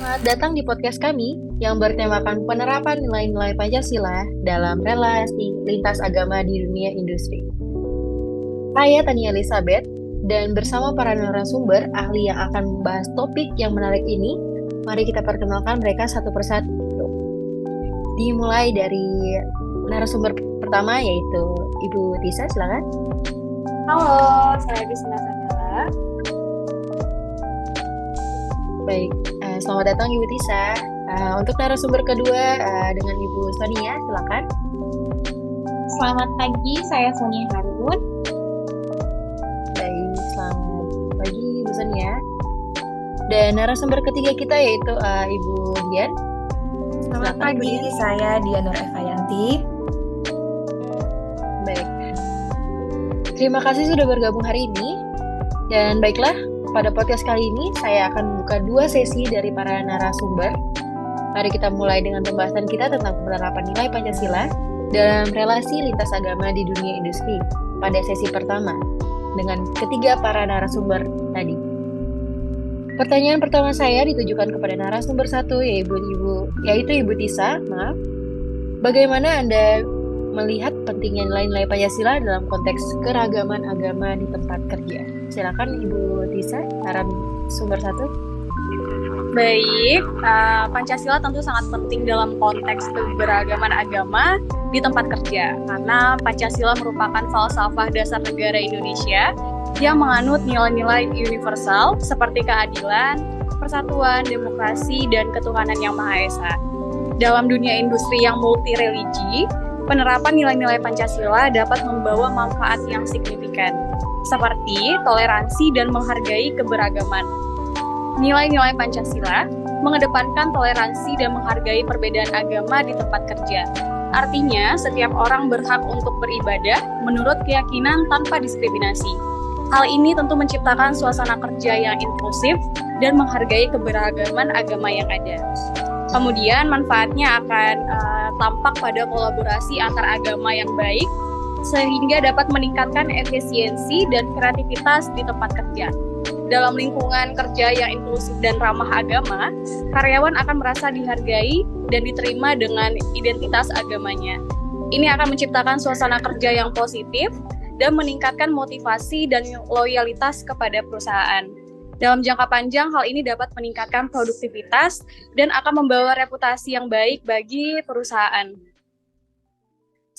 Selamat datang di podcast kami yang bertemakan penerapan nilai-nilai Pancasila dalam relasi lintas agama di dunia industri. Saya Tania Elizabeth, dan bersama para narasumber ahli yang akan membahas topik yang menarik ini, mari kita perkenalkan mereka satu persatu. Dimulai dari narasumber pertama, yaitu Ibu Tisa, silakan. Halo, saya Bisna Sanela. Baik, selamat datang Ibu Tisa. Untuk narasumber kedua dengan Ibu Sonia, silakan. Selamat pagi, saya Sonia Harun. Baik, selamat pagi Ibu Sonia. Dan narasumber ketiga kita yaitu Ibu Dian. Selamat Silakan, pagi, Ibu Dian. saya Dianur Evayanti. Baik. Terima kasih sudah bergabung hari ini. Dan baiklah, pada podcast kali ini saya akan membuka 2 sesi dari para narasumber. Mari kita mulai dengan pembahasan kita tentang penerapan nilai Pancasila dalam relasi lintas agama di dunia industri pada sesi pertama dengan ketiga para narasumber tadi. Pertanyaan pertama saya ditujukan kepada narasumber satu, yaitu Ibu Tisa. Maaf. Bagaimana Anda melihat pentingnya nilai-nilai Pancasila dalam konteks keragaman agama di tempat kerja? Silakan Ibu Tisa, narasumber satu. Baik, Pancasila tentu sangat penting dalam konteks keberagaman agama di tempat kerja, karena Pancasila merupakan falsafah dasar negara Indonesia yang menganut nilai-nilai universal seperti keadilan, persatuan, demokrasi, dan ketuhanan yang Maha Esa. Dalam dunia industri yang multi-religi, penerapan nilai-nilai Pancasila dapat membawa manfaat yang signifikan, seperti toleransi dan menghargai keberagaman. Nilai-nilai Pancasila mengedepankan toleransi dan menghargai perbedaan agama di tempat kerja. Artinya, setiap orang berhak untuk beribadah menurut keyakinan tanpa diskriminasi. Hal ini tentu menciptakan suasana kerja yang inklusif dan menghargai keberagaman agama yang ada. Kemudian manfaatnya akan tampak pada kolaborasi antar agama yang baik, sehingga dapat meningkatkan efisiensi dan kreativitas di tempat kerja. Dalam lingkungan kerja yang inklusif dan ramah agama, karyawan akan merasa dihargai dan diterima dengan identitas agamanya. Ini akan menciptakan suasana kerja yang positif dan meningkatkan motivasi dan loyalitas kepada perusahaan. Dalam jangka panjang, hal ini dapat meningkatkan produktivitas dan akan membawa reputasi yang baik bagi perusahaan.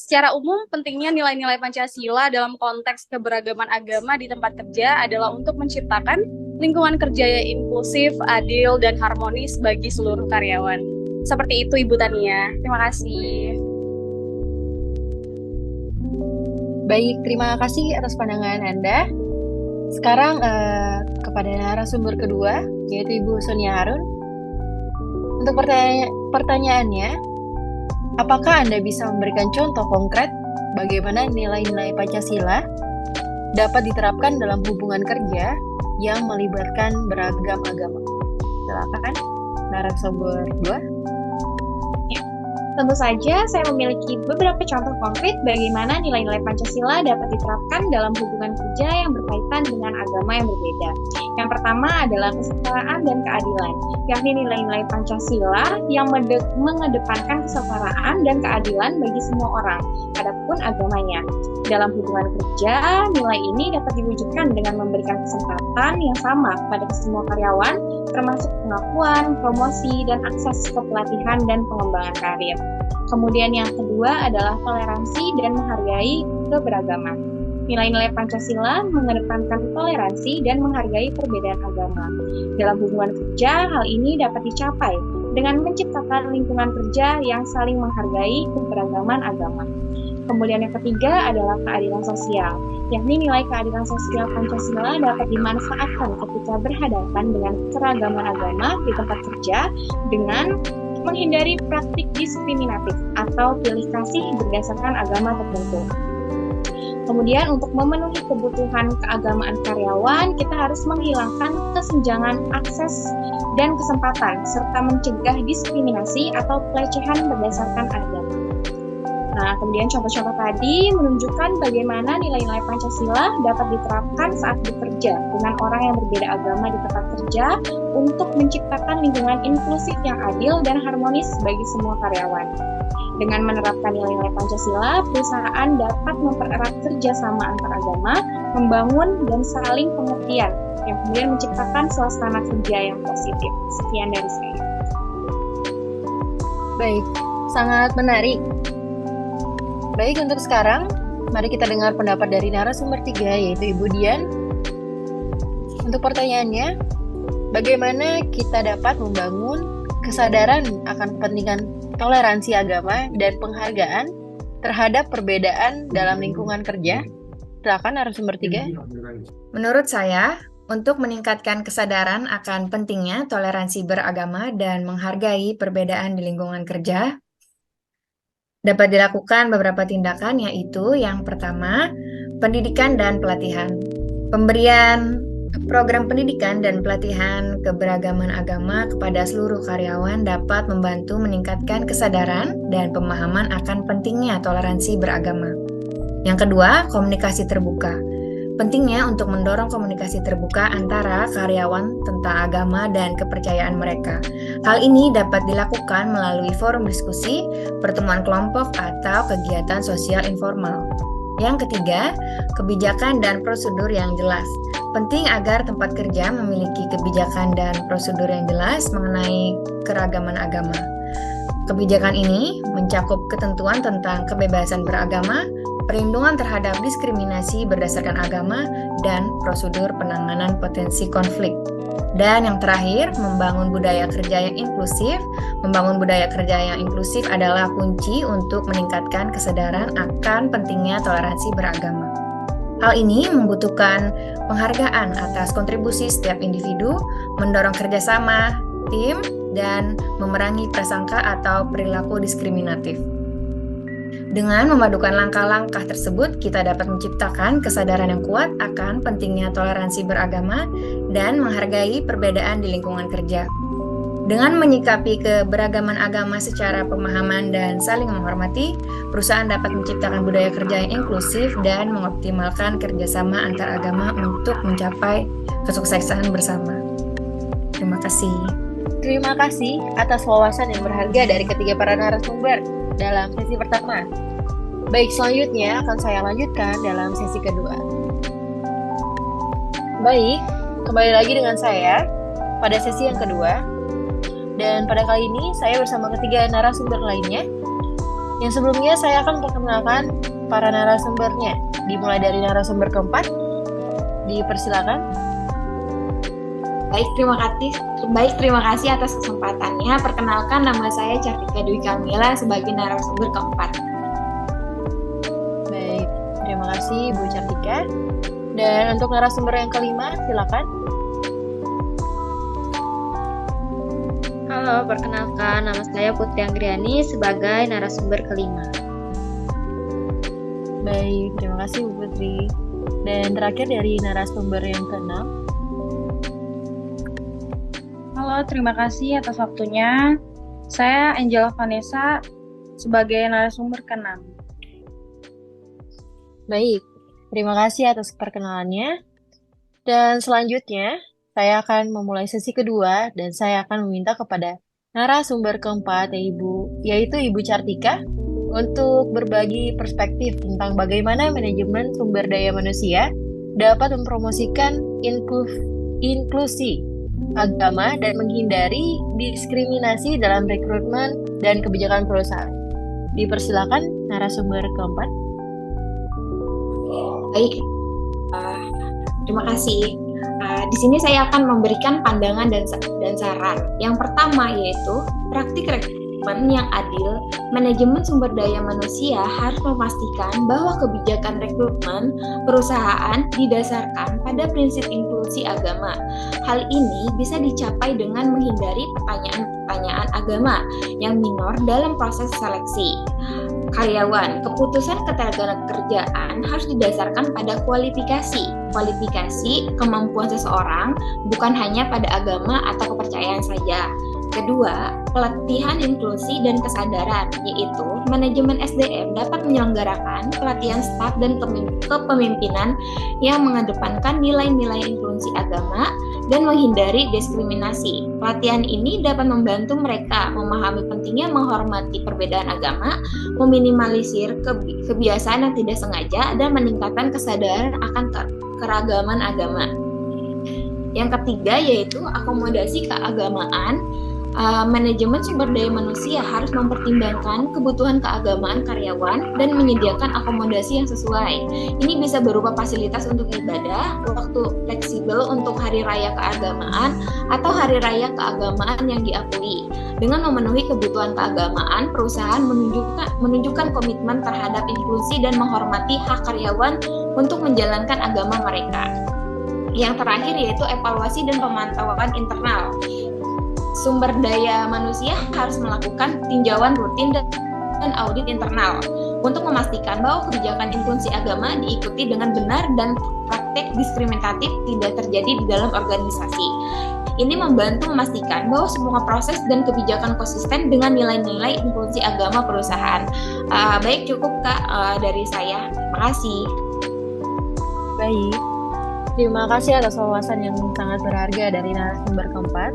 Secara umum, pentingnya nilai-nilai Pancasila dalam konteks keberagaman agama di tempat kerja adalah untuk menciptakan lingkungan kerja yang inklusif, adil, dan harmonis bagi seluruh karyawan. Seperti itu, Ibu Tania. Terima kasih. Baik, terima kasih atas pandangan Anda. Sekarang kepada narasumber kedua, yaitu Ibu Sonia Harun. Untuk pertanyaannya, apakah Anda bisa memberikan contoh konkret bagaimana nilai-nilai Pancasila dapat diterapkan dalam hubungan kerja yang melibatkan beragam agama? Silakan, narasumber 2. Tentu saja, saya memiliki beberapa contoh konkret bagaimana nilai-nilai Pancasila dapat diterapkan dalam hubungan kerja yang berkaitan dengan agama yang berbeda. Yang pertama adalah kesetaraan dan keadilan, yakni nilai-nilai Pancasila yang mengedepankan kesetaraan dan keadilan bagi semua orang, adapun agamanya. Dalam hubungan kerja, nilai ini dapat diwujudkan dengan memberikan kesempatan yang sama pada semua karyawan, termasuk pengakuan, promosi, dan akses ke pelatihan dan pengembangan karir. Kemudian yang kedua adalah toleransi dan menghargai keberagaman. Nilai-nilai Pancasila mengedepankan toleransi dan menghargai perbedaan agama. Dalam hubungan kerja, hal ini dapat dicapai dengan menciptakan lingkungan kerja yang saling menghargai keberagaman agama. Kemudian yang ketiga adalah keadilan sosial, yakni nilai keadilan sosial Pancasila dapat dimanfaatkan ketika berhadapan dengan keragaman agama di tempat kerja dengan menghindari praktik diskriminatif atau pilih kasih berdasarkan agama tertentu. Kemudian untuk memenuhi kebutuhan keagamaan karyawan, kita harus menghilangkan kesenjangan akses dan kesempatan, serta mencegah diskriminasi atau pelecehan berdasarkan agama. Nah, kemudian contoh-contoh tadi menunjukkan bagaimana nilai-nilai Pancasila dapat diterapkan saat bekerja dengan orang yang berbeda agama di tempat kerja untuk menciptakan lingkungan inklusif yang adil dan harmonis bagi semua karyawan. Dengan menerapkan nilai-nilai Pancasila, perusahaan dapat mempererat kerjasama antar agama, membangun dan saling pengertian, yang kemudian menciptakan suasana kerja yang positif. Sekian dari saya. Baik, sangat menarik. Baik, untuk sekarang, mari kita dengar pendapat dari narasumber 3, yaitu Ibu Dian. Untuk pertanyaannya, bagaimana kita dapat membangun kesadaran akan kepentingan toleransi agama dan penghargaan terhadap perbedaan dalam lingkungan kerja? Silakan narasumber 3. Menurut saya, untuk meningkatkan kesadaran akan pentingnya toleransi beragama dan menghargai perbedaan di lingkungan kerja, dapat dilakukan beberapa tindakan, yaitu yang pertama, pendidikan dan pelatihan. Pemberian program pendidikan dan pelatihan keberagaman agama kepada seluruh karyawan dapat membantu meningkatkan kesadaran dan pemahaman akan pentingnya toleransi beragama. Yang kedua, komunikasi terbuka. Pentingnya untuk mendorong komunikasi terbuka antara karyawan tentang agama dan kepercayaan mereka. Hal ini dapat dilakukan melalui forum diskusi, pertemuan kelompok, atau kegiatan sosial informal. Yang ketiga, kebijakan dan prosedur yang jelas. Penting agar tempat kerja memiliki kebijakan dan prosedur yang jelas mengenai keragaman agama. Kebijakan ini mencakup ketentuan tentang kebebasan beragama, perlindungan terhadap diskriminasi berdasarkan agama, dan prosedur penanganan potensi konflik. Dan yang terakhir, membangun budaya kerja yang inklusif. Membangun budaya kerja yang inklusif adalah kunci untuk meningkatkan kesadaran akan pentingnya toleransi beragama. Hal ini membutuhkan penghargaan atas kontribusi setiap individu, mendorong kerjasama, tim, dan memerangi prasangka atau perilaku diskriminatif. Dengan memadukan langkah-langkah tersebut, kita dapat menciptakan kesadaran yang kuat akan pentingnya toleransi beragama dan menghargai perbedaan di lingkungan kerja. Dengan menyikapi keberagaman agama secara pemahaman dan saling menghormati, perusahaan dapat menciptakan budaya kerja yang inklusif dan mengoptimalkan kerjasama antar agama untuk mencapai kesuksesan bersama. Terima kasih. Terima kasih atas wawasan yang berharga dari ketiga para narasumber dalam sesi pertama. Baik, selanjutnya akan saya lanjutkan dalam sesi kedua. Baik, kembali lagi dengan saya pada sesi yang kedua. Dan pada kali ini saya bersama ketiga narasumber lainnya. Yang sebelumnya saya akan memperkenalkan para narasumbernya. Dimulai dari narasumber keempat. Dipersilakan. Baik, terima kasih atas kesempatannya. Perkenalkan, nama saya Cartika Dwi Kamila sebagai narasumber keempat. Baik, terima kasih Bu Cartika. Dan untuk narasumber yang kelima, silakan. Halo, perkenalkan nama saya Putri Anggriani sebagai narasumber kelima. Baik, terima kasih Bu Putri. Dan terakhir dari narasumber yang keenam. Halo, terima kasih atas waktunya. Saya Angela Vanessa sebagai narasumber ke-6. Baik, terima kasih atas perkenalannya. Dan selanjutnya, saya akan memulai sesi kedua dan saya akan meminta kepada narasumber keempat, yaitu Ibu Cartika, untuk berbagi perspektif tentang bagaimana manajemen sumber daya manusia dapat mempromosikan inklusi agama dan menghindari diskriminasi dalam rekrutmen dan kebijakan perusahaan. Dipersilakan narasumber keempat. Baik, terima kasih. Di sini saya akan memberikan pandangan dan saran. Yang pertama yaitu praktik rekrutmen yang adil. Manajemen sumber daya manusia harus memastikan bahwa kebijakan rekrutmen perusahaan didasarkan pada prinsip inklusi agama. Hal ini bisa dicapai dengan menghindari pertanyaan-pertanyaan agama yang minor dalam proses seleksi karyawan. Keputusan ketenagakerjaan harus didasarkan pada kualifikasi kemampuan seseorang, bukan hanya pada agama atau kepercayaan saja. Kedua, pelatihan inklusi dan kesadaran, yaitu manajemen SDM dapat menyelenggarakan pelatihan staf dan kepemimpinan yang mengedepankan nilai-nilai inklusi agama dan menghindari diskriminasi. Pelatihan ini dapat membantu mereka memahami pentingnya menghormati perbedaan agama, meminimalisir kebiasaan yang tidak sengaja, dan meningkatkan kesadaran akan keragaman agama. Yang ketiga yaitu akomodasi keagamaan. Manajemen sumber daya manusia harus mempertimbangkan kebutuhan keagamaan karyawan dan menyediakan akomodasi yang sesuai. Ini bisa berupa fasilitas untuk ibadah, waktu fleksibel untuk hari raya keagamaan, atau hari raya keagamaan yang diakui. Dengan memenuhi kebutuhan keagamaan, perusahaan menunjukkan komitmen terhadap inklusi dan menghormati hak karyawan untuk menjalankan agama mereka. Yang terakhir yaitu evaluasi dan pemantauan internal. Sumber daya manusia harus melakukan tinjauan rutin dan audit internal untuk memastikan bahwa kebijakan inklusi agama diikuti dengan benar dan praktek diskriminatif tidak terjadi di dalam organisasi. Ini membantu memastikan bahwa semua proses dan kebijakan konsisten dengan nilai-nilai inklusi agama perusahaan. Baik, cukup Kak dari saya. Terima kasih. Baik, terima kasih atas wawasan yang sangat berharga dari narasumber keempat.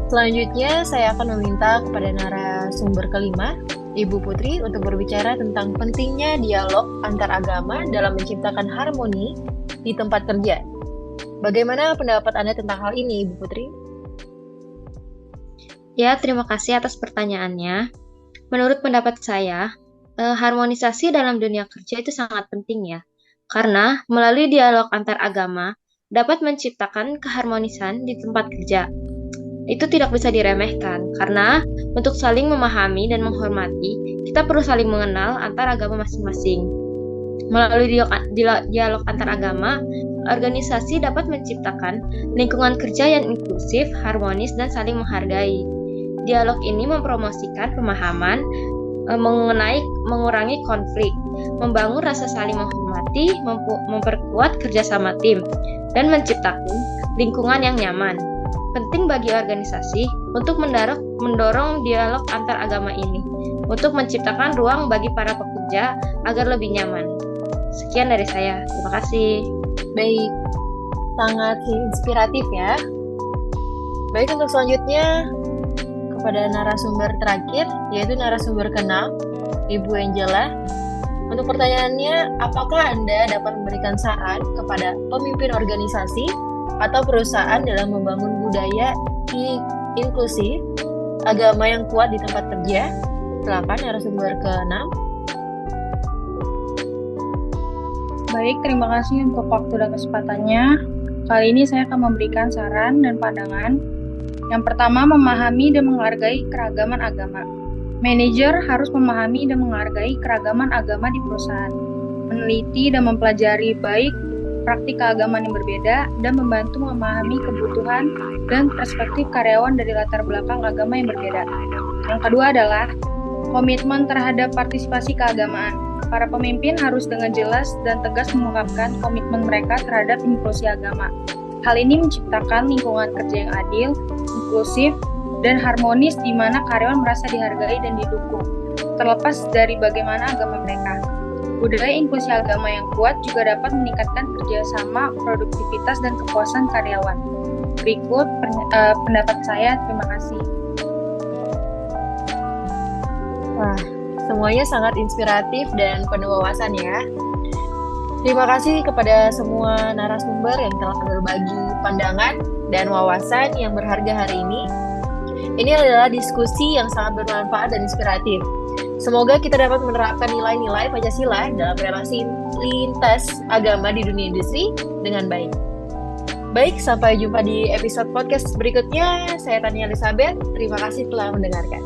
Selanjutnya, saya akan meminta kepada narasumber kelima, Ibu Putri, untuk berbicara tentang pentingnya dialog antar agama dalam menciptakan harmoni di tempat kerja. Bagaimana pendapat Anda tentang hal ini, Ibu Putri? Ya, terima kasih atas pertanyaannya. Menurut pendapat saya, harmonisasi dalam dunia kerja itu sangat penting ya. Karena melalui dialog antar agama dapat menciptakan keharmonisan di tempat kerja. Itu tidak bisa diremehkan, karena untuk saling memahami dan menghormati, kita perlu saling mengenal antar agama masing-masing. Melalui dialog antar agama, organisasi dapat menciptakan lingkungan kerja yang inklusif, harmonis, dan saling menghargai. Dialog ini mempromosikan pemahaman, mengurangi konflik, membangun rasa saling menghormati, memperkuat kerjasama tim, dan menciptakan lingkungan yang nyaman. Penting bagi organisasi untuk mendorong dialog antar agama ini, untuk menciptakan ruang bagi para pekerja agar lebih nyaman. Sekian dari saya, terima kasih. Baik, sangat inspiratif ya. Baik, untuk selanjutnya kepada narasumber terakhir, yaitu narasumber ke-6, Ibu Angela. Untuk pertanyaannya, apakah Anda dapat memberikan saran kepada pemimpin organisasi atau perusahaan dalam membangun budaya inklusif agama yang kuat di tempat kerja? Silakan narasumber ke-6. Baik, terima kasih untuk waktu dan kesempatannya. Kali ini saya akan memberikan saran dan pandangan. Yang pertama, memahami dan menghargai keragaman agama. Manajer harus memahami dan menghargai keragaman agama di perusahaan, meneliti dan mempelajari baik praktik keagamaan yang berbeda, dan membantu memahami kebutuhan dan perspektif karyawan dari latar belakang agama yang berbeda. Yang kedua adalah komitmen terhadap partisipasi keagamaan. Para pemimpin harus dengan jelas dan tegas mengungkapkan komitmen mereka terhadap inklusi agama. Hal ini menciptakan lingkungan kerja yang adil, inklusif, dan harmonis di mana karyawan merasa dihargai dan didukung, terlepas dari bagaimana agama mereka. Budaya inklusi agama yang kuat juga dapat meningkatkan kerjasama, produktivitas, dan kepuasan karyawan. Berikut pendapat saya. Terima kasih. Wah, semuanya sangat inspiratif dan penuh wawasan ya. Terima kasih kepada semua narasumber yang telah berbagi pandangan dan wawasan yang berharga hari ini. Ini adalah diskusi yang sangat bermanfaat dan inspiratif. Semoga kita dapat menerapkan nilai-nilai Pancasila dalam relasi lintas agama di dunia industri dengan baik. Baik, sampai jumpa di episode podcast berikutnya. Saya Tania Elizabeth. Terima kasih telah mendengarkan.